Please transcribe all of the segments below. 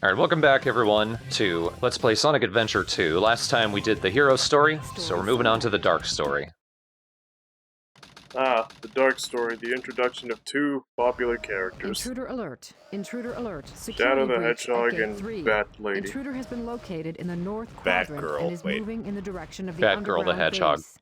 Alright, welcome back everyone to Let's Play Sonic Adventure 2. Last time we did the hero story, so we're moving on to the dark story. Ah, the dark story, the introduction of two popular characters. Intruder alert. Intruder alert. Shadow Security the breach Hedgehog at gate and 3. Bat Lady. Intruder has been located in the north quadrant Batgirl, and is wait. moving in the direction of the Batgirl underground the Hedgehog. base.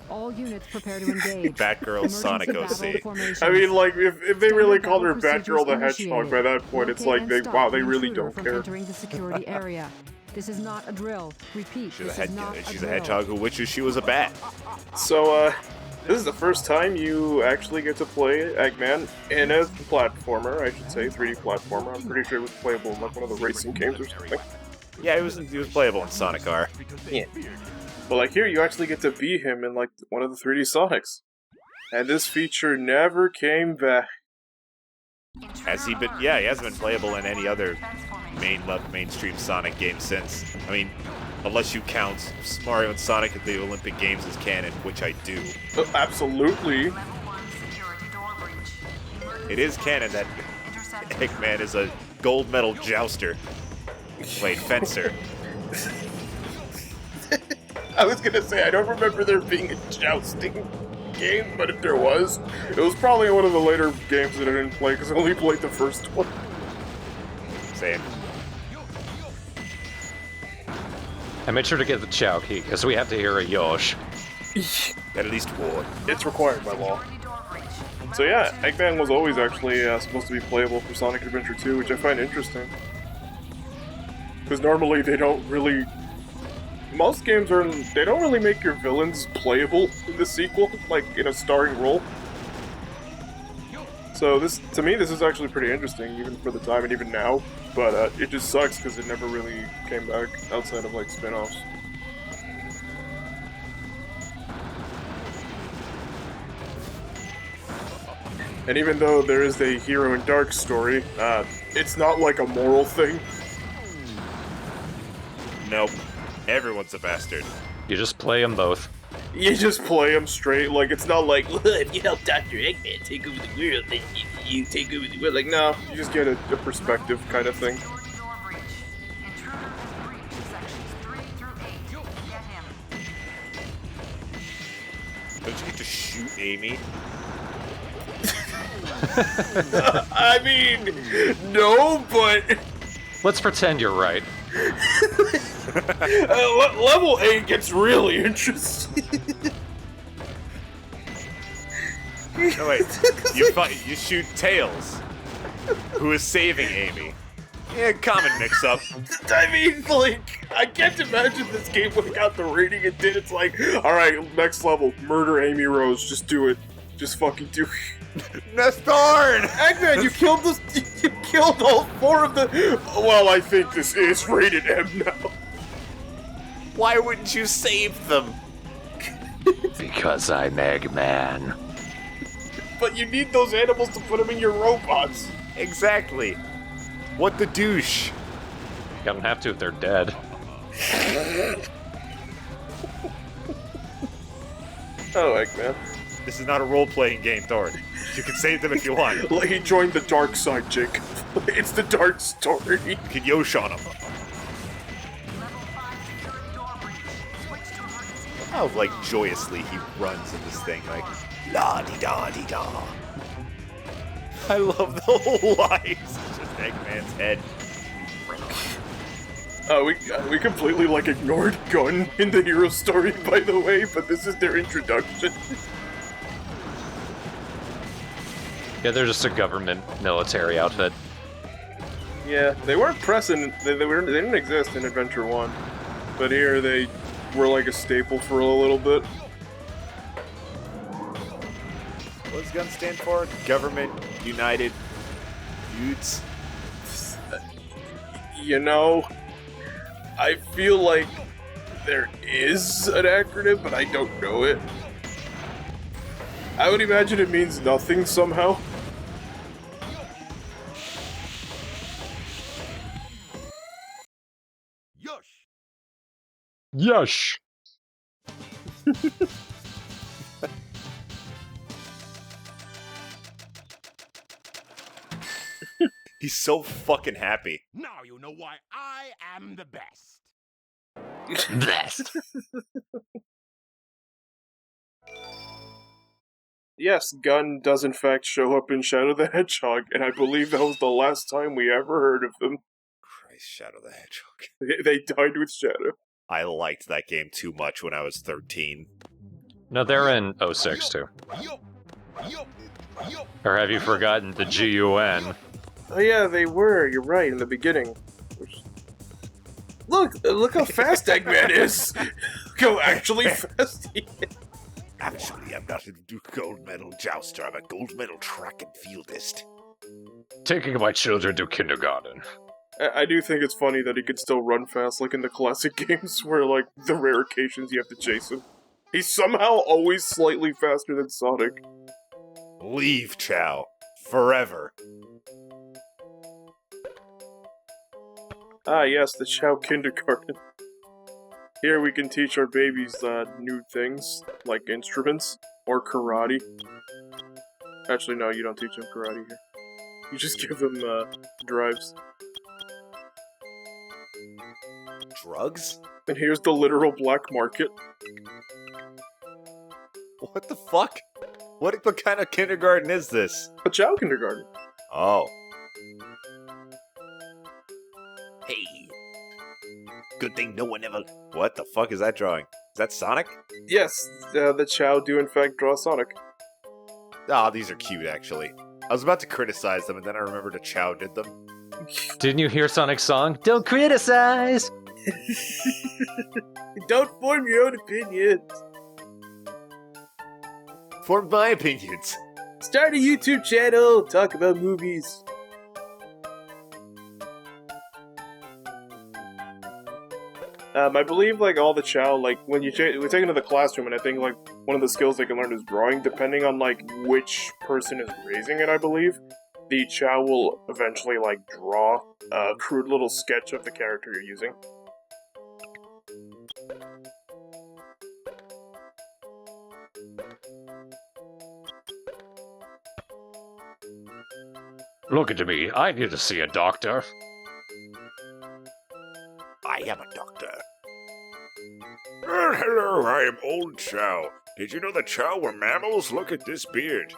All units prepare to engage. Batgirl, Sonic Emergency battle OC. formations. I mean, like, if they Standard really called her battle Batgirl the procedures Hedgehog by that point, it's like, Locate they, and stop wow, they the really intruder don't from care. entering the security area. This is not a drill. Repeat, She's this is not a a drill. hedgehog who wishes she was a bat. So, this is the first time you actually get to play Eggman in a platformer, I should say, 3D platformer. I'm pretty sure it was playable in like one of the racing games or something. Yeah, he was playable in Sonic R. Yeah. But like here, you actually get to be him in like one of the 3D Sonics. And this feature never came back. Has he been? Yeah, he hasn't been playable in any other mainstream Sonic game since. I mean, unless you count Mario and Sonic at the Olympic Games as canon, which I do. Absolutely. It is canon that Eggman is a gold medal jouster. Wait, fencer. I was gonna say, I don't remember there being a jousting game, but if there was, it was probably one of the later games that I didn't play, because I only played the first one. Same. I made sure to get the Chao key, because we have to hear a Yosh. At least one. It's required by law. So yeah, Eggman was always actually supposed to be playable for Sonic Adventure 2, which I find interesting. Because normally they don't really... Most games they don't really make your villains playable in the sequel, like in a starring role. So to me, this is actually pretty interesting, even for the time and even now. But it just sucks because it never really came back outside of like spin-offs. And even though there is a hero and dark story, it's not like a moral thing. Nope. Everyone's a bastard. You just play them both. You just play them straight, like, it's not like, well, if you help Dr. Eggman take over the world, then you take over the world. Like, no, you just get a perspective kind of thing. Don't you get to shoot Amy? I mean, no, but... Let's pretend you're right. Level 8 gets really interesting. No, wait. You shoot Tails, who is saving Amy. Yeah, common mix-up. I mean, like, I can't imagine this game would have got the rating it did. It's like, alright, next level, murder Amy Rose, just do it. Just fucking do it. Nestorn! Eggman, you killed all four of the... Well, I think this is rated M now. Why wouldn't you save them? Because I'm Eggman. But you need those animals to put them in your robots. Exactly. What the douche? You don't have to if they're dead. Oh, Eggman. This is not a role-playing game, Thorn. You can save them if you want. Like, he joined the dark side, Jake. It's the dark story. You can Yosh on him. How, like, joyously he runs in this thing, like, la-di-da-di-da. I love the whole lives. It's just Eggman's head. We completely, like, ignored Gun in the hero story, by the way, but this is their introduction. Yeah, they're just a government military outfit. Yeah, they weren't present, they didn't exist in Adventure 1, but here they were like a staple for a little bit. What does GUN stand for? Government United Youths? You know, I feel like there is an acronym, but I don't know it. I would imagine it means nothing somehow. Yosh! He's so fucking happy. Now you know why I am the best. Blast. Yes, Gun does in fact show up in Shadow the Hedgehog, and I believe that was the last time we ever heard of them. Christ, Shadow the Hedgehog. They died with Shadow. I liked that game too much when I was 13. No, they're in 06 too. Or have you forgotten the GUN? Oh yeah, they were, you're right, in the beginning. Look how fast Eggman is! Look how actually fast he is. Actually, I'm not a gold medal jouster, I'm a gold medal track and fieldist. Taking my children to kindergarten. I do think it's funny that he can still run fast, like in the classic games, where, like, the rare occasions you have to chase him. He's somehow always slightly faster than Sonic. Leave, Chow. Forever. Ah yes, the Chow Kindergarten. Here we can teach our babies new things, like instruments, or karate. Actually, no, you don't teach them karate here. You just give them drives. Drugs? And here's the literal black market. What the fuck? What kind of kindergarten is this? A Chow Kindergarten. Oh. Hey. Good thing no one ever... What the fuck is that drawing? Is that Sonic? Yes, the Chow do in fact draw Sonic. Ah, these are cute, actually. I was about to criticize them, and then I remembered a Chow did them. Didn't you hear Sonic's song? Don't criticize! Don't form your own opinions. Form my opinions. Start a YouTube channel, talk about movies. I believe, like, all the Chow, like, when we take it to the classroom, and I think, like, one of the skills they can learn is drawing, depending on, like, which person is raising it, I believe. The Chow will eventually, like, draw a crude little sketch of the character you're using. Look at me, I need to see a doctor. I am a doctor. Hello, I am Old Chow. Did you know the Chow were mammals? Look at this beard.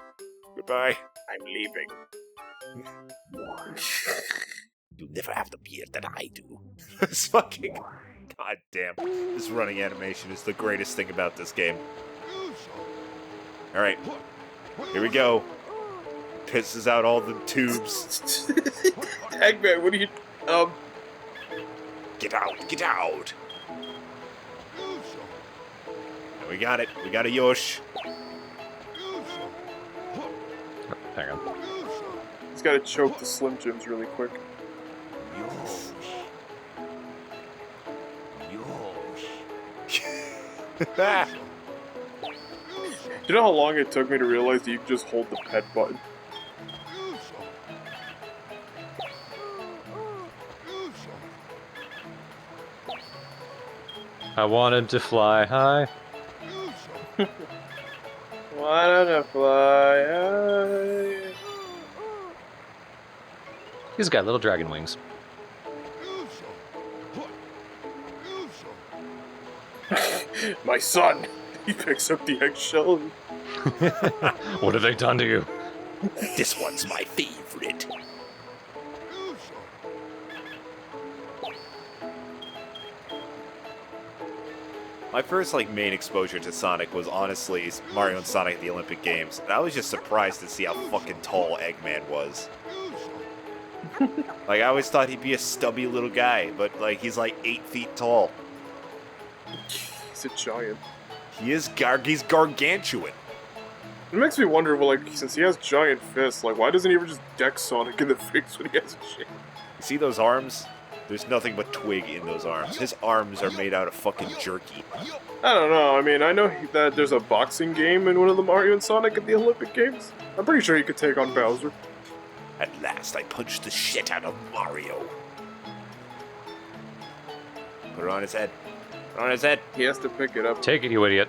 Goodbye. I'm leaving. You never have the beard that I do. It's fucking... God damn. This running animation is the greatest thing about this game. Alright. Here we go. Pisses out all the tubes. Eggman, what are you... Get out! Get out! And we got it. We got a Yosh. Hang on. He's gotta choke the Slim Jims really quick. Yosh. Do you know how long it took me to realize that you could just hold the pet button? I wanted to fly high. Wanted to fly high. He's got little dragon wings. My son! He picks up the eggshell. What have they done to you? This one's my favorite. My first main exposure to Sonic was honestly Mario and Sonic at the Olympic Games, and I was just surprised to see how fucking tall Eggman was. I always thought he'd be a stubby little guy, but he's 8 feet tall. He's a giant. He's gargantuan. It makes me wonder, well, since he has giant fists, why doesn't he ever just deck Sonic in the face when he has a shit? You see those arms? There's nothing but twig in those arms. His arms are made out of fucking jerky. I don't know. I mean, I know that there's a boxing game in one of the Mario and Sonic at the Olympic Games. I'm pretty sure he could take on Bowser. At last, I punched the shit out of Mario. Put it on his head. Put it on his head. He has to pick it up. Take it, you idiot.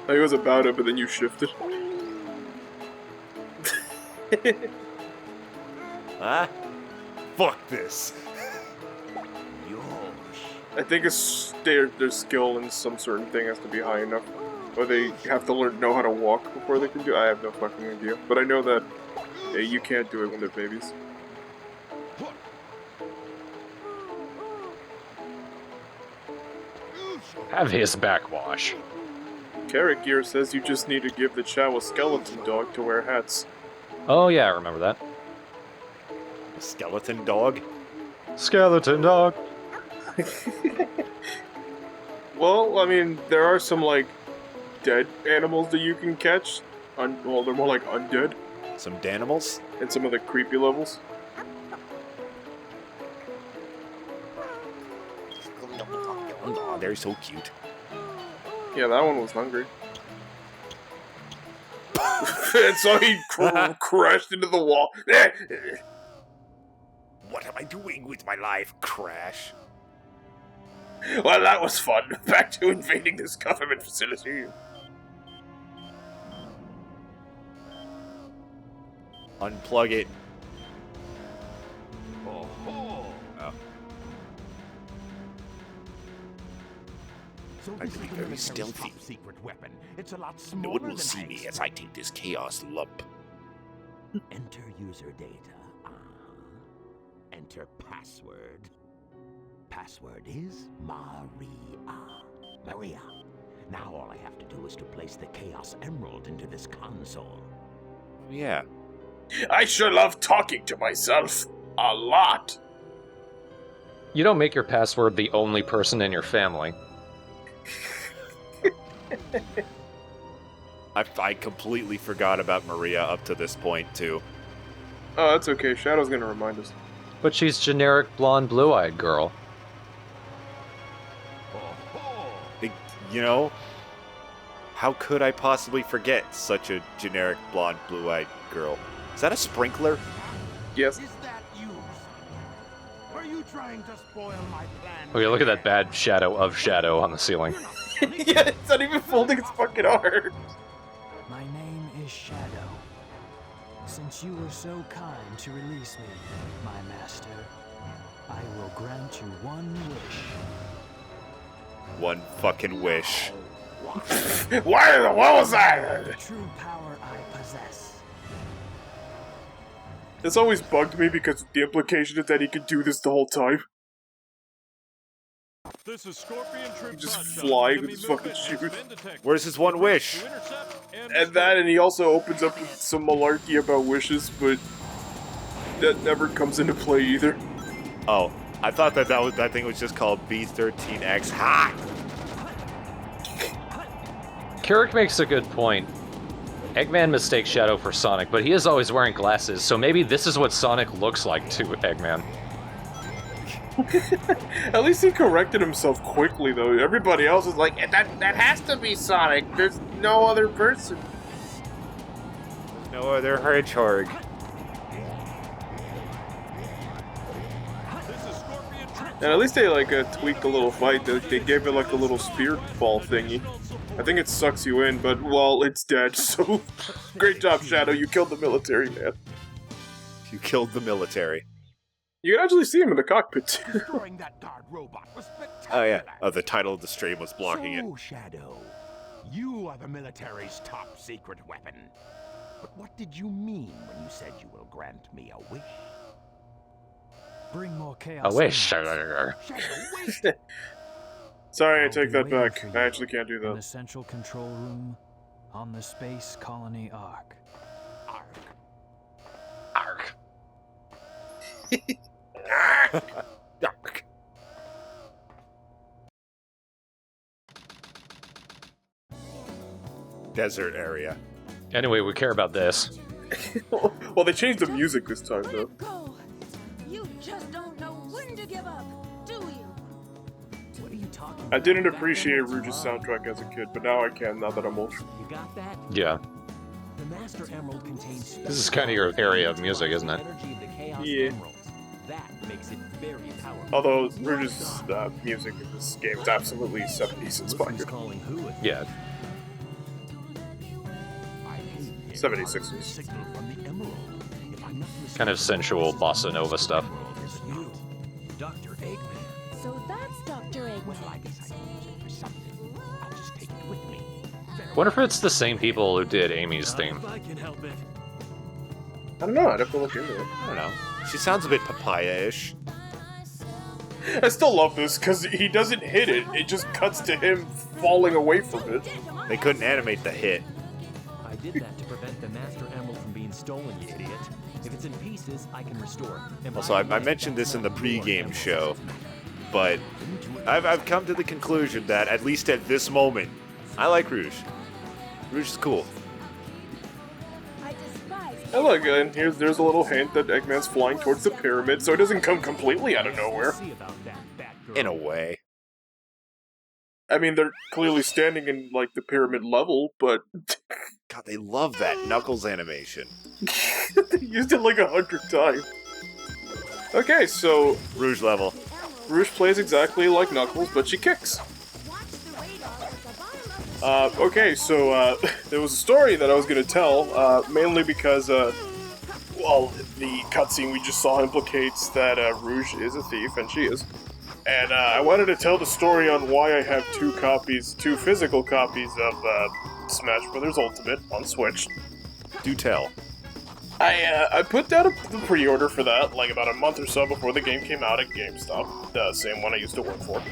I was about it, but then you shifted. Huh? fuck this. I think their skill in some certain thing has to be high enough. Or they have to know how to walk before they can do it. I have no fucking idea. But I know that you can't do it when they're babies. Have his backwash. Carrot Gear says you just need to give the Chow a skeleton dog to wear hats. Oh yeah, I remember that. A skeleton dog? Skeleton dog. Well, I mean, there are some, like, dead animals that you can catch. Well, they're more like undead Some Danimals? in some of the creepy levels. Oh, they're so cute. Yeah, that one was hungry. And so he crashed into the wall. What am I doing with my life? Crash. Well, that was fun. Back to invading this government facility. Unplug it. Oh. Oh. So I this can be is the very military's stealthy. top secret weapon. It's a lot smaller No one will than see I me as I take this chaos lump. Enter user data. Enter password. Password is Maria. Maria. Now all I have to do is to place the Chaos Emerald into this console. Yeah. I sure love talking to myself. A lot. You don't make your password the only person in your family. I completely forgot about Maria up to this point, too. Oh, that's okay. Shadow's gonna remind us. But she's generic blonde blue-eyed girl. You know, how could I possibly forget such a generic blonde blue-eyed girl? Is that a sprinkler? Yes. Is that you? Are you trying to spoil my plan? Okay, look at that bad shadow of shadow on the ceiling. Yeah, it's not even folding its fucking arms. My name is Shadow. Since you were so kind to release me, my master, I will grant you one wish. One fucking wish. What was that? The true power I possess. This always bugged me because the implication is that he could do this the whole time. This is Scorpion Troop Just Touchdown. fly Enemy with his fucking movement has shoot. been detected. Where's his one wish? To intercept And that, and he also opens up with some malarkey about wishes, but that never comes into play either. Oh, I thought that thing was just called B13X. Ha! Carrick makes a good point. Eggman mistakes Shadow for Sonic, but he is always wearing glasses, so maybe this is what Sonic looks like to Eggman. At least he corrected himself quickly, though. Everybody else is like, that has to be Sonic. There's no other person. No other hedgehog. This is Scorpion Troop And at least they tweaked a little fight. They gave it like a little spear ball thingy. I think it sucks you in, but well, it's dead. So great job, Shadow. You killed the military man. You killed the military. You can actually see him in the cockpit too. Destroying that guard robot was spectacular. Oh yeah. Oh, the title of the stream was blocking it. So, Shadow, you are the military's top secret weapon. But what did you mean when you said you will grant me a wish? Bring more chaos. A wish. Shadow, wait! Sorry, I I'll take be that waiting back. for I you actually can't do in the that. central control room on the Space Colony Ark. Ark. Yuck. Desert area. Anyway, we care about this. Well, they changed the music this time, Let though. it go. You just don't know when to give up, do you? What are you talking I about? didn't appreciate Rouge's soundtrack as a kid, but now I can, now that I'm older. You got that? Yeah. The Master Emerald contains This is kind of your area of music, isn't it? energy of the Chaos Yeah. Emeralds. That makes it very powerful. Although Rouge's music in this game is absolutely 70s Listen inspired. who's calling who at Yeah. I hate 76s. signal from the emerald. If I'm not Kind of sensual bossa nova stuff. Emerald is Eggman. So that's Dr. Eggman. Well, I guess I can use it for something. I'll just take it with me. Wonder if it's the same people who did Amy's Not theme. if I can help it. I don't know, I'd have to look into it. I don't know. She sounds a bit papaya-ish. I still love this, because he doesn't hit it, it just cuts to him falling away from it. They couldn't animate the hit. I did that to prevent the Master Emerald from being stolen, you idiot. If it's in pieces, I can restore it. And Also, I mentioned this in the pre-game show, but I've come to the conclusion that, at least at this moment, I like Rouge. Rouge is cool. I despise I like it, and there's a little hint that Eggman's flying towards the pyramid, so it doesn't come completely out of nowhere. See about that, Batgirl. In a way. I mean, they're clearly standing in, like, the pyramid level, but God, they love that Knuckles animation. they used it like 100 times. Okay, so Rouge level. Rouge plays exactly like Knuckles, but she kicks. watch the radar at the bottom of the Okay, so, there was a story that I was gonna tell, mainly because, well, the cutscene we just saw implicates that, Rouge is a thief, and she is. And, I wanted to tell the story on why I have two physical copies of, Smash Bros. Ultimate on Switch. Do tell. I put down the pre-order for that, like, about a month or so before the game came out at GameStop, the same one I used to work for.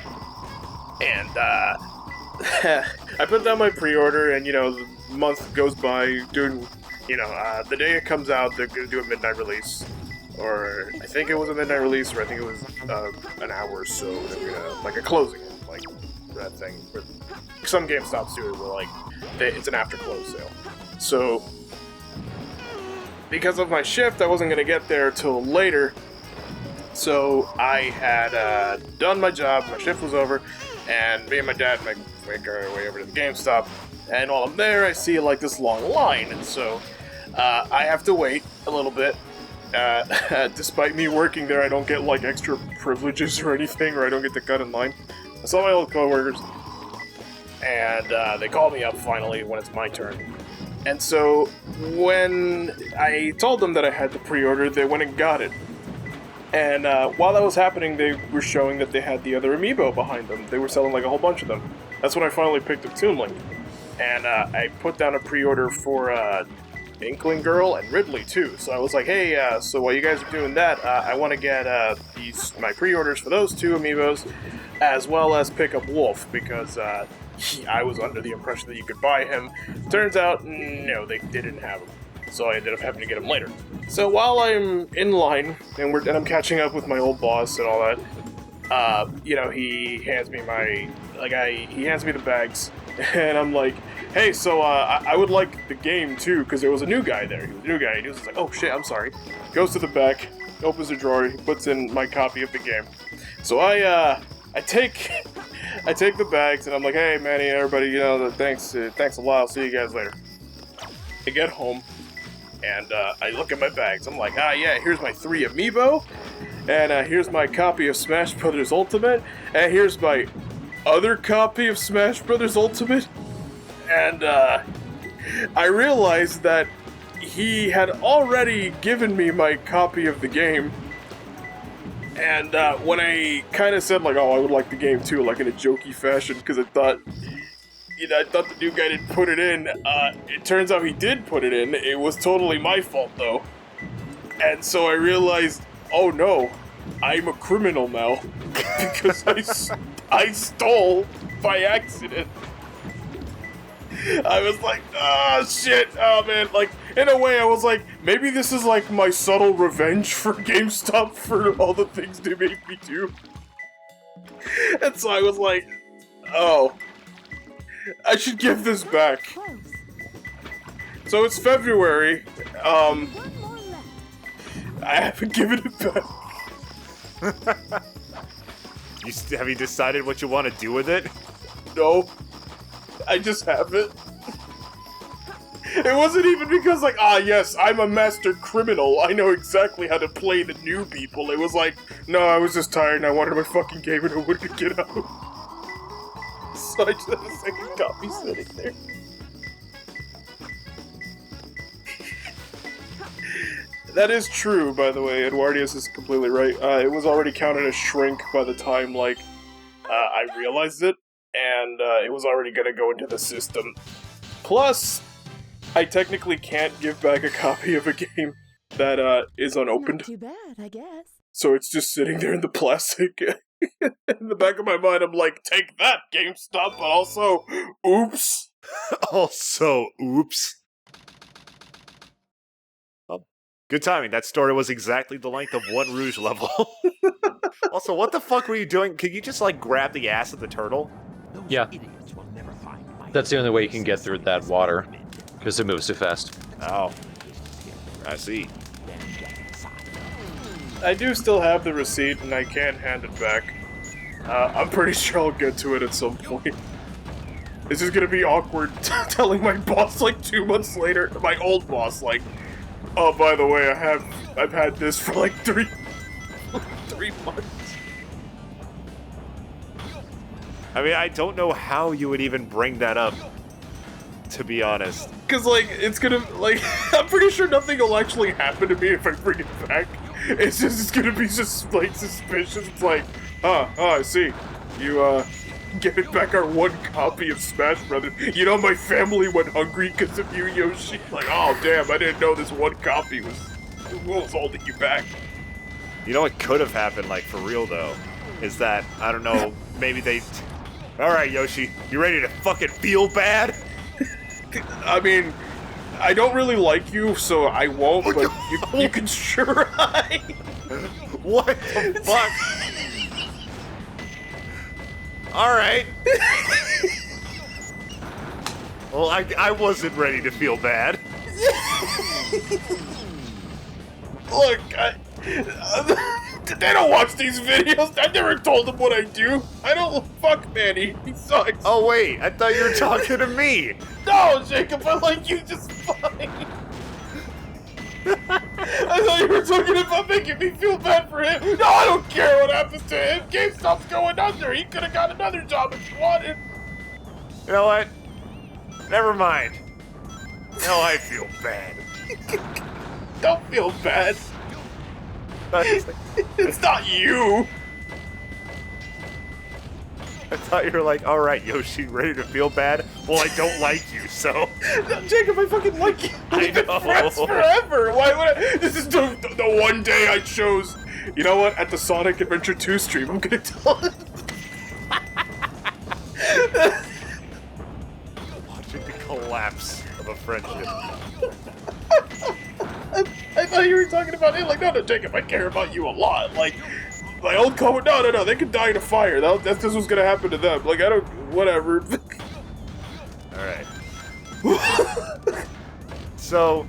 And, I put down my pre-order, and, you know, the month goes by doing, you know, the day it comes out, they're gonna do a midnight release. Or, I think it was a midnight release, or I think it was, an hour or so, they're gonna, like, a closing, like, that thing. Some GameStops do it where, like, it's an after-close sale. So, because of my shift, I wasn't gonna get there till later. So I had done my job, my shift was over, and me and my dad make our way over to the GameStop. And while I'm there, I see like this long line, and so I have to wait a little bit. Despite me working there, I don't get like extra privileges or anything, or I don't get to cut in line. I saw my old coworkers, and they call me up finally when it's my turn. And so, when I told them that I had the pre-order, they went and got it. And while that was happening, they were showing that they had the other amiibo behind them. They were selling like a whole bunch of them. That's when I finally picked up Toon Link. And I put down a pre-order for Inkling Girl and Ridley too. So I was like, hey, so while you guys are doing that, I want to get my pre-orders for those two amiibos, as well as pick up Wolf, because I was under the impression that you could buy him. Turns out, no, they didn't have him. So I ended up having to get him later. So while I'm in line, and I'm catching up with my old boss and all that, you know, he hands me he hands me the bags, and I'm like, hey, so I would like the game too, because there was a new guy there. He was a new guy, and he was just like, oh shit, I'm sorry. Goes to the back, opens the drawer, he puts in my copy of the game. So I take the bags, and I'm like, hey, Manny, everybody, you know, thanks a lot, I'll see you guys later. I get home, and I look at my bags. I'm like, yeah, here's my 3 amiibo, and here's my copy of Smash Bros. Ultimate, and here's my other copy of Smash Bros. Ultimate, and I realized that he had already given me my copy of the game. And when I kind of said, like, oh, I would like the game too, like in a jokey fashion, because I thought the new guy didn't put it in, it turns out he did put it in. It was totally my fault, though. And so I realized, oh no, I'm a criminal now, because I stole by accident. I was like, oh shit, oh man, like, in a way I was like, maybe this is like my subtle revenge for GameStop for all the things they made me do. And so I was like, oh, I should give this back. close. So it's February, One more left. I haven't given it back. Have you decided what you want to do with it? No, I just haven't. It wasn't even because, like, yes, I'm a master criminal. I know exactly how to play the new people. It was like, no, I was just tired and I wanted my fucking game and I wouldn't get out. So I just have a second copy sitting there. That is true, by the way. Eduardius is completely right. It was already counted as shrink by the time, like, I realized it, and it was already gonna go into the system. Plus, I technically can't give back a copy of a game that is unopened. Not too bad, I guess. So it's just sitting there in the plastic. In the back of my mind, I'm like, take that, GameStop, but also, oops. Also, oops. Well, good timing. That story was exactly the length of one Rouge level. Also, what the fuck were you doing? Can you just, like, grab the ass of the turtle? Yeah. Idiots will never find my That's the only way you can get through that water, because it moves too fast. Oh. I see. I do still have the receipt, and I can hand it back. I'm pretty sure I'll get to it at some point. It's just gonna be awkward telling my boss, like, 2 months later, my old boss, like, oh, by the way, I've had this for, like, 3 months. I mean, I don't know how you would even bring that up, to be honest. Cause, like, it's gonna, like, I'm pretty sure nothing will actually happen to me if I bring it back. It's gonna be just, like, suspicious. It's like, I see. You, gave back our one copy of Smash Brothers. You know, my family went hungry because of you, Yoshi. Like, oh, damn, I didn't know this one copy was holding you back. You know what could have happened, like, for real, though? Is that, I don't know, maybe they... Alright, Yoshi, you ready to fucking feel bad? I mean, I don't really like you, so I won't, but you can sure try. What the fuck? Alright. Well, I wasn't ready to feel bad. Look, they don't watch these videos. I never told them what I do. I don't fuck Manny. He sucks. Oh, wait, I thought you were talking to me. No, Jacob, I like you just fine. I thought you were talking about making me feel bad for him. No, I don't care what happens to him. GameStop's going under. He could have got another job if he wanted. You know what? Never mind. Now I feel bad. Don't feel bad. It's not you. I thought you were like, alright, Yoshi, ready to feel bad? Well, I don't like you, so... No, Jacob, I fucking like you. We've been know. friends forever. Why would I... This is the one day I chose... You know what? At the Sonic Adventure 2 stream, I'm gonna tell him. Watching the collapse of a friendship. I thought you were talking about it. Like, no, Jacob, I care about you a lot. Like, my old co... No, they could die in a fire. That's just what's gonna happen to them. Like, I don't... Whatever. Alright. So,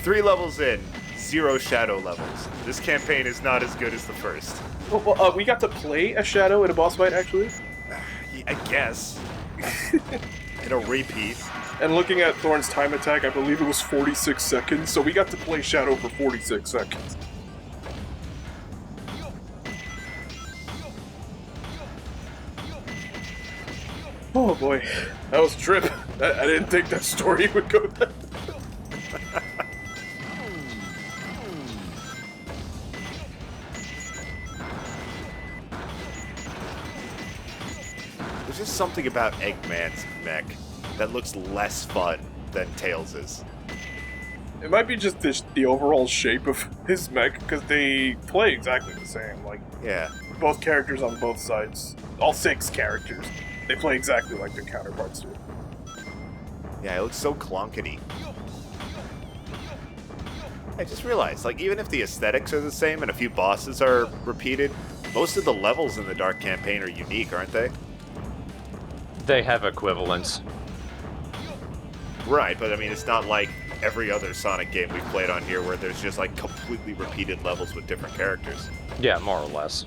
3 levels in, 0 shadow levels. This campaign is not as good as the first. Well, we got to play a shadow in a boss fight, actually. I guess. In a repeat. And looking at Thorn's time attack, I believe it was 46 seconds, so we got to play Shadow for 46 seconds. Oh boy, that was a trip. I didn't think that story would go that. There's just something about Eggman's mech that looks less fun than Tails'. It might be just the overall shape of his mech, because they play exactly the same. Like, Yeah. both characters on both sides, all 6 characters, they play exactly like their counterparts do. Yeah, it looks so clunkety. I just realized, like, even if the aesthetics are the same and a few bosses are repeated, most of the levels in the Dark Campaign are unique, aren't they? They have equivalents. Right, but I mean, it's not like every other Sonic game we've played on here where there's just, like, completely repeated levels with different characters. Yeah, more or less.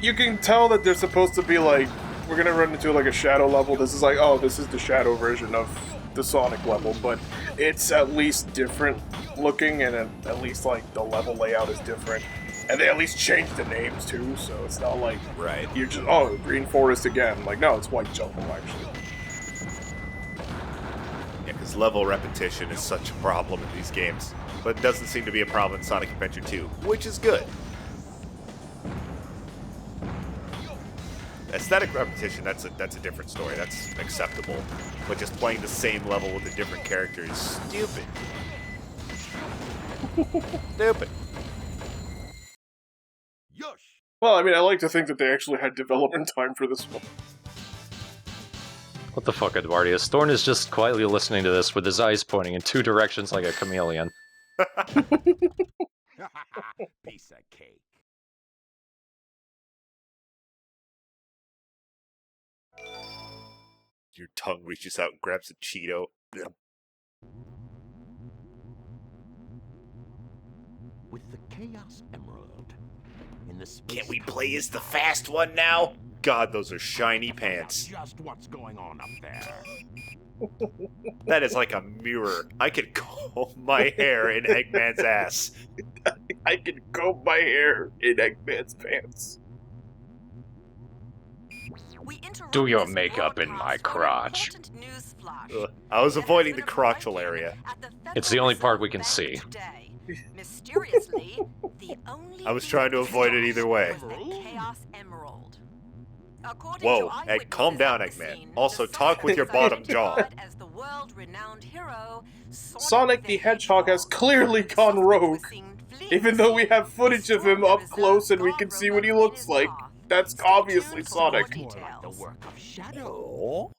You can tell that they're supposed to be like, we're gonna run into like a Shadow level. This is like, oh, this is the Shadow version of the Sonic level, but it's at least different looking, and at least like the level layout is different. And they at least changed the names too, so it's not like Right. you're just, oh, Green Forest again. Like, no, it's White Jungle actually. Yeah, because level repetition is such a problem in these games. but it doesn't seem to be a problem in Sonic Adventure 2, which is good. Aesthetic repetition, that's a different story. That's acceptable. But just playing the same level with a different character is stupid. Stupid. Yosh! Well, I mean, I like to think that they actually had development time for this one. What the fuck, Eduardius? Thorn is just quietly listening to this with his eyes pointing in 2 directions like a chameleon. Piece of cake. Your tongue reaches out and grabs a Cheeto. With the Chaos Emerald in the space. Can't we play as the fast one now? God, those are shiny pants. Just what's going on up there? That is like a mirror. I could comb my hair in Eggman's ass. I can comb my hair in Eggman's pants. Do your makeup in my crotch. I was avoiding the crotchal area. It's the only part we can see. Mysteriously, the only I was trying to avoid it either way. Whoa, Egg, calm down, Eggman. Also, talk with your bottom jaw. Sonic the Hedgehog has clearly gone rogue. Even though we have footage of him up close and we can see what he looks like. That's obviously Sonic. More like the work of Shadow. Oh?